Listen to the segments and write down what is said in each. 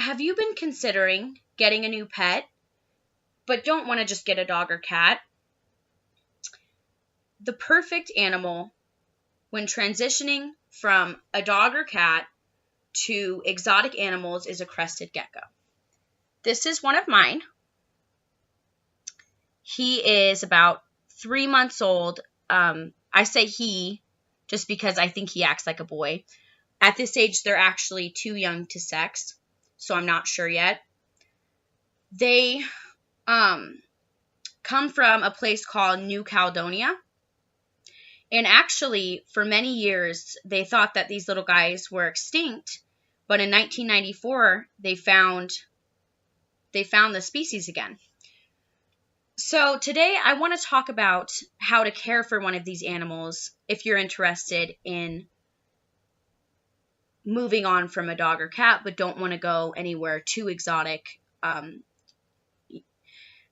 have you been considering getting a new pet, but don't want to just get a dog or cat? The perfect animal when transitioning from a dog or cat to exotic animals is a crested gecko. This is one of mine. He is about 3 months old. I say he just because I think he acts like a boy. At this age, they're actually too young to sex, so I'm not sure yet. They come from a place called New Caledonia. And actually, for many years, they thought that these little guys were extinct. But in 1994, they found the species again. So today, I want to talk about how to care for one of these animals if you're interested in moving on from a dog or cat, but don't want to go anywhere too exotic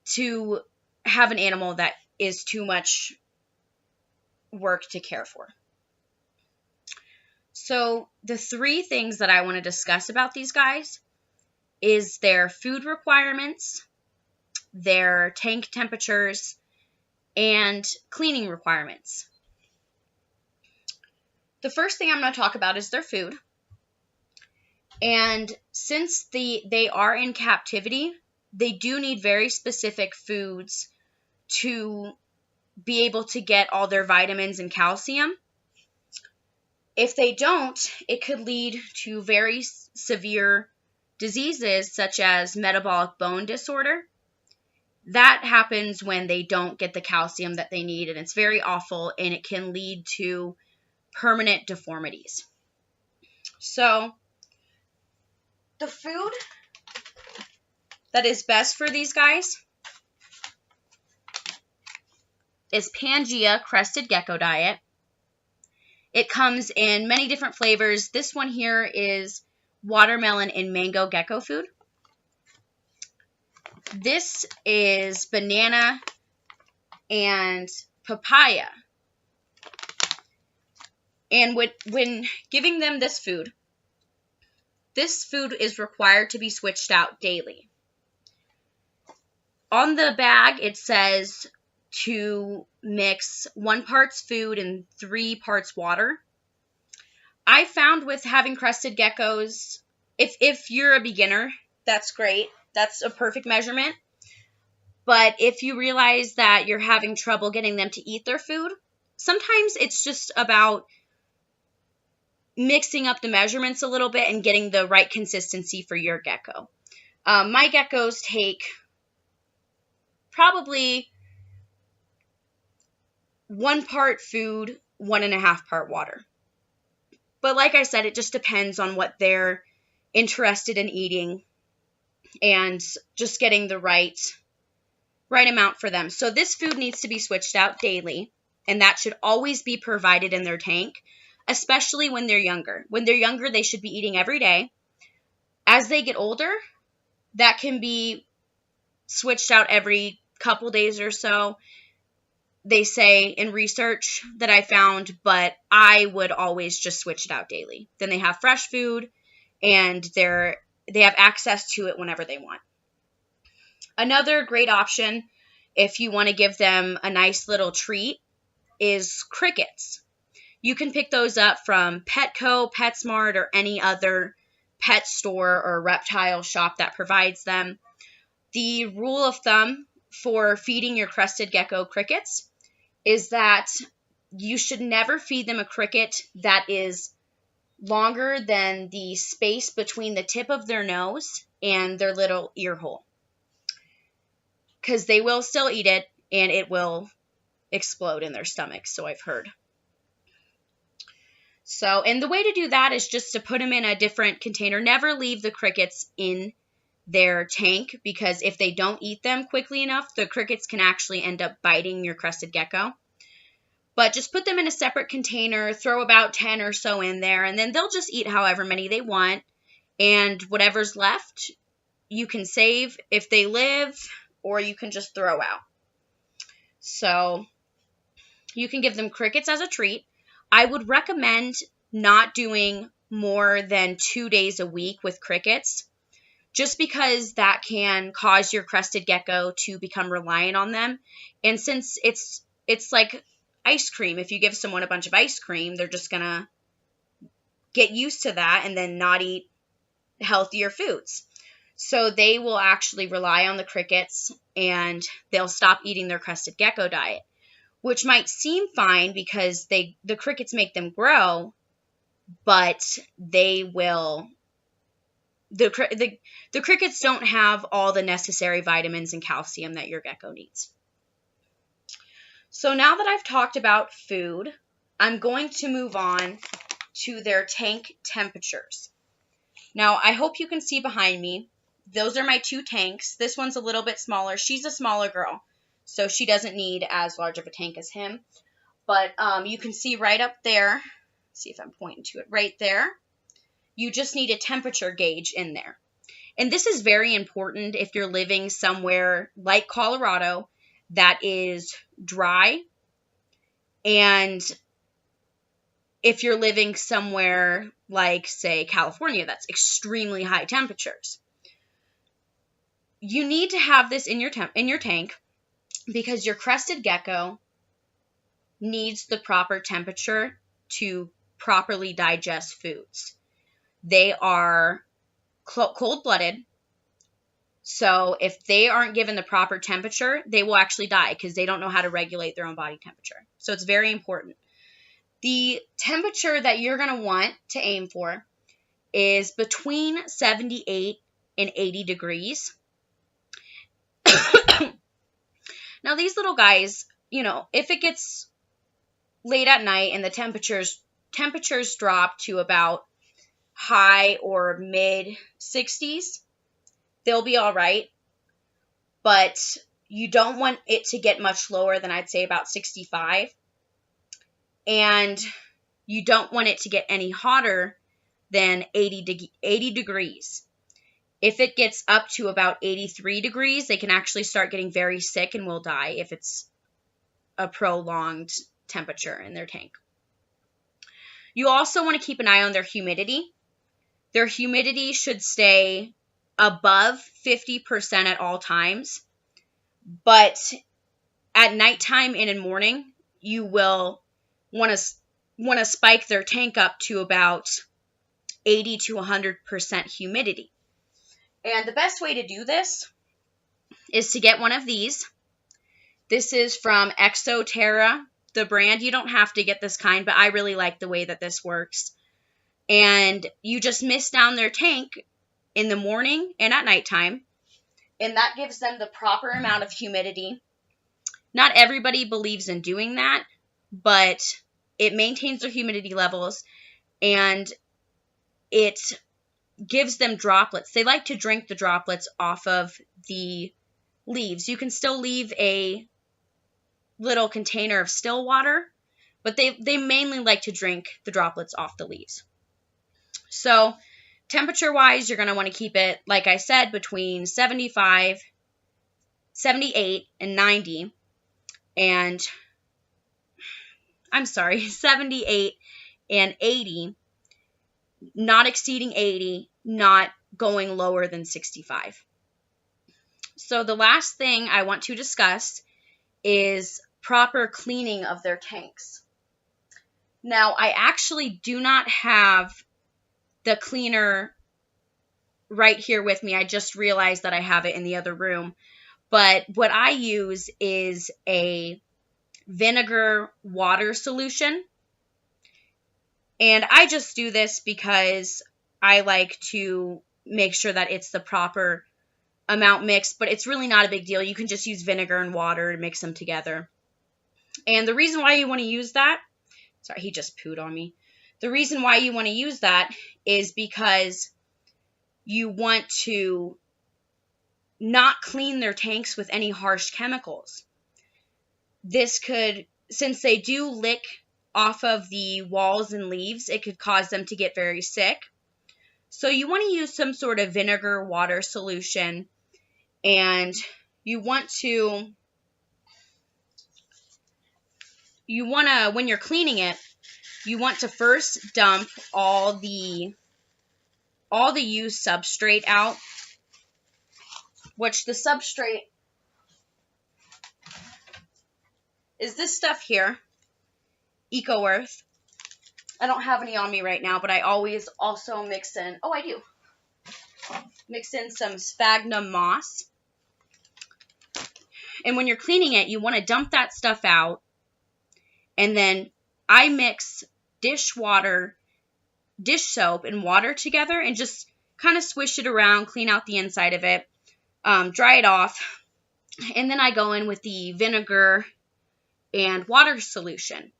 to have an animal that is too much work to care for. So the 3 things that I want to discuss about these guys is their food requirements, their tank temperatures, and cleaning requirements. The first thing I'm going to talk about is their food. And since they are in captivity, they do need very specific foods to be able to get all their vitamins and calcium. If they don't, it could lead to very severe diseases such as metabolic bone disorder. That happens when they don't get the calcium that they need, and it's very awful, and it can lead to permanent deformities. So, the food that is best for these guys is Pangea Crested Gecko Diet. It comes in many different flavors. This one here is watermelon and mango gecko food. This is banana and papaya. And when giving them this food is required to be switched out daily. On the bag, it says to mix 1 part food and 3 parts water. I found with having crested geckos, if you're a beginner, that's great. That's a perfect measurement. But if you realize that you're having trouble getting them to eat their food, sometimes it's just about mixing up the measurements a little bit and getting the right consistency for your gecko. My geckos take probably 1 part food, 1.5 part water. But like I said, it just depends on what they're interested in eating and just getting the right amount for them. So this food needs to be switched out daily, and that should always be provided in their tank, especially when they're younger. When they're younger, they should be eating every day. As they get older, that can be switched out every couple days or so. They say in research that I found, but I would always just switch it out daily. Then they have fresh food, and they have access to it whenever they want. Another great option, if you want to give them a nice little treat, is crickets. You can pick those up from Petco, PetSmart, or any other pet store or reptile shop that provides them. The rule of thumb for feeding your crested gecko crickets is that you should never feed them a cricket that is longer than the space between the tip of their nose and their little ear hole, because they will still eat it and it will explode in their stomach, so I've heard. So, and the way to do that is just to put them in a different container. Never leave the crickets in their tank, because if they don't eat them quickly enough, the crickets can actually end up biting your crested gecko. But just put them in a separate container, throw about 10 or so in there, and then they'll just eat however many they want. And whatever's left, you can save if they live, or you can just throw out. So you can give them crickets as a treat. I would recommend not doing more than 2 days a week with crickets, just because that can cause your crested gecko to become reliant on them. And since it's like ice cream, if you give someone a bunch of ice cream, they're just going to get used to that and then not eat healthier foods. So they will actually rely on the crickets and they'll stop eating their crested gecko diet, which might seem fine because the crickets make them grow, but they will, the crickets don't have all the necessary vitamins and calcium that your gecko needs. So now that I've talked about food, I'm going to move on to their tank temperatures. Now, I hope you can see behind me. Those are my 2 tanks. This one's a little bit smaller. She's a smaller girl, so she doesn't need as large of a tank as him. But you can see right up there, see if I'm pointing to it, right there, you just need a temperature gauge in there. And this is very important if you're living somewhere like Colorado that is dry, and if you're living somewhere like, say, California, that's extremely high temperatures. You need to have this in your tank because your crested gecko needs the proper temperature to properly digest foods. They are cold-blooded, so if they aren't given the proper temperature, they will actually die because they don't know how to regulate their own body temperature. So it's very important. The temperature that you're going to want to aim for is between 78 and 80 degrees. Now, these little guys, if it gets late at night and the temperatures drop to about high or mid 60s, they'll be all right. But you don't want it to get much lower than, I'd say, about 65. And you don't want it to get any hotter than 80 degrees. If it gets up to about 83 degrees, they can actually start getting very sick and will die if it's a prolonged temperature in their tank. You also want to keep an eye on their humidity. Their humidity should stay above 50% at all times. But at nighttime and in morning, you will want to spike their tank up to about 80 to 100% humidity. And the best way to do this is to get one of these. This is from ExoTerra, the brand. You don't have to get this kind, but I really like the way that this works. And you just mist down their tank in the morning and at nighttime, and that gives them the proper amount of humidity. Not everybody believes in doing that, but it maintains their humidity levels, and it gives them droplets. They like to drink the droplets off of the leaves. You can still leave a little container of still water, but they mainly like to drink the droplets off the leaves. So temperature-wise, you're going to want to keep it, like I said, between 78 and 90. And, 78 and 80, not exceeding 80, not going lower than 65. So the last thing I want to discuss is proper cleaning of their tanks. Now, I actually do not have the cleaner right here with me. I just realized that I have it in the other room. But what I use is a vinegar water solution. And I just do this because I like to make sure that it's the proper amount mixed, but it's really not a big deal. You can just use vinegar and water and mix them together. And the reason why you want to use that, sorry, he just pooed on me. The reason why you want to use that is because you want to not clean their tanks with any harsh chemicals. This could, since they do lick off of the walls and leaves, it could cause them to get very sick. So you want to use some sort of vinegar water solution, and you want to, when you're cleaning it, you want to first dump all the used substrate out. which the substrate is this stuff here, Eco Earth. I don't have any on me right now, but I always also mix in, oh, I do. Mix in some sphagnum moss. And when you're cleaning it, you want to dump that stuff out. And then I mix dish soap and water together and just kind of swish it around, clean out the inside of it, dry it off. And then I go in with the vinegar and water solution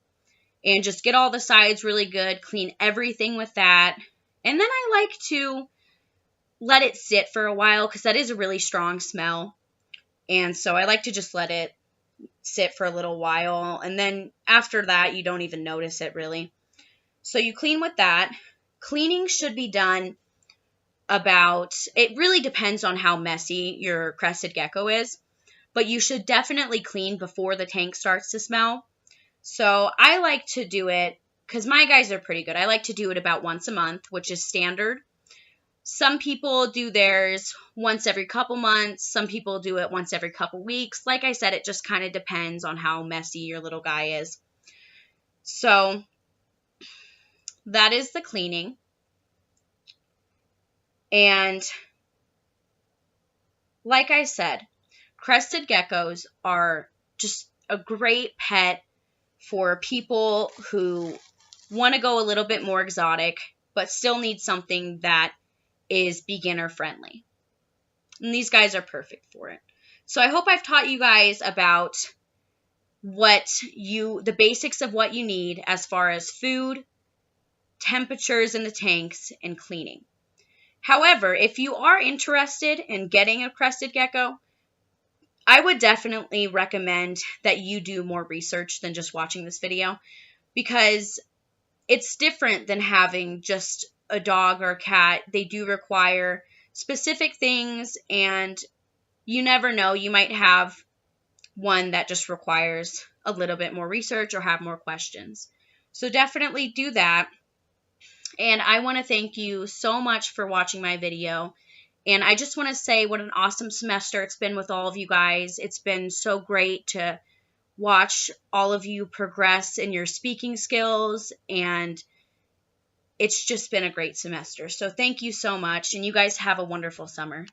and just get all the sides really good, clean everything with that. And then I like to let it sit for a while because that is a really strong smell. And so I like to just let it sit for a little while. And then after that, you don't even notice it really. So you clean with that. Cleaning should be done it really depends on how messy your crested gecko is, but you should definitely clean before the tank starts to smell. So I like to do it, because my guys are pretty good, I like to do it about once a month, which is standard. Some people do theirs once every couple months. Some people do it once every couple weeks. Like I said, it just kind of depends on how messy your little guy is. So that is the cleaning. And like I said, crested geckos are just a great pet for people who want to go a little bit more exotic, but still need something that is beginner friendly. And these guys are perfect for it. So I hope I've taught you guys about the basics of what you need as far as food, temperatures in the tanks, and cleaning. However, if you are interested in getting a crested gecko, I would definitely recommend that you do more research than just watching this video, because it's different than having just a dog or a cat. They do require specific things, and you never know, you might have one that just requires a little bit more research or have more questions. So definitely do that. And I want to thank you so much for watching my video. And I just want to say what an awesome semester it's been with all of you guys. It's been so great to watch all of you progress in your speaking skills, and it's just been a great semester. So thank you so much, and you guys have a wonderful summer.